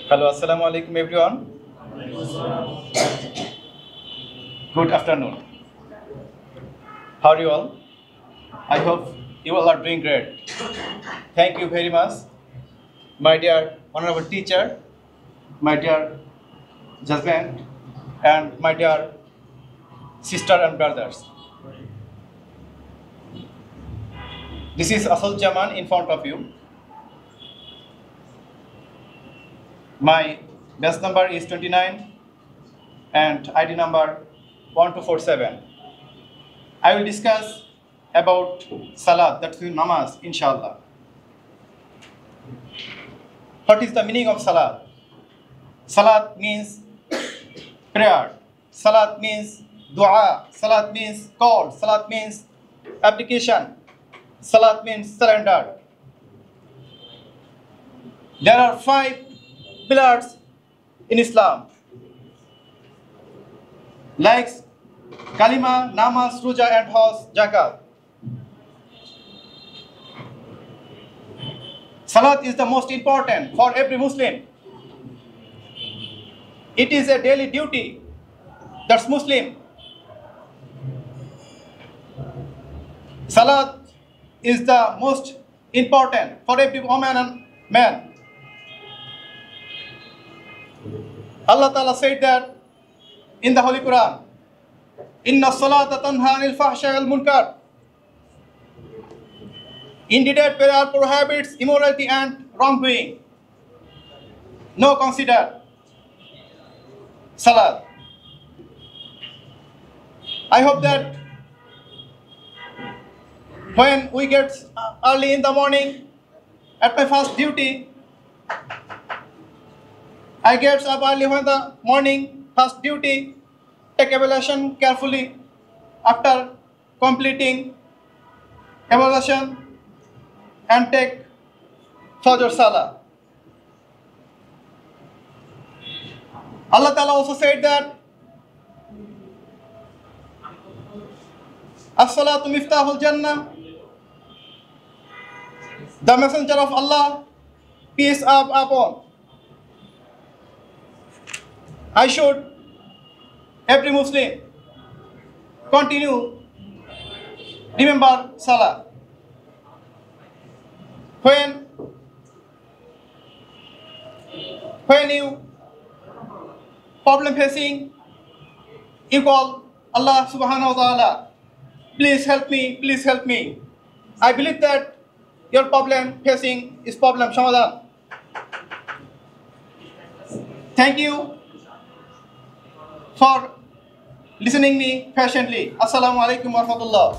Hello, assalamu alaikum everyone. Good afternoon. How are you all? I hope you all are doing great. Thank you very much, my dear honorable teacher, my dear husband, and my dear sister and brothers. This is Asal Jaman in front of you. My batch number is 29 and ID number 1247. I will discuss about Salat, that's Namaz, inshallah. What is the meaning of Salat? Salat means prayer. Salat means dua. Salat means call. Salat means application. Salat means surrender. There are 5 pillars in Islam, like Kalima, Namaz, Ruja, and Hajj, Zakat. Salat is the most important for every Muslim. It is a daily duty. That's Muslim. Salat is the most important for every woman and man. Allah Ta'ala said that in the Holy Quran, Inna salata tanha anil fahsha wal munkar. Indeed, prayer prohibits immorality and wrongdoing. No consider Salat. I hope that when we get early in the morning at my first duty, I get up early when the morning first duty, take ablution carefully. After completing ablution and take Fajr Salah. Allah Ta'ala also said that As-salatu miftahul jannah. The messenger of Allah, peace upon. I should, every Muslim, continue, remember Salah. When you problem facing, you call Allah subhanahu wa ta'ala, please help me, please help me. I believe that your problem facing is problem Shamadan. Thank you for listening me patiently. Assalamu alaikum warahmatullah.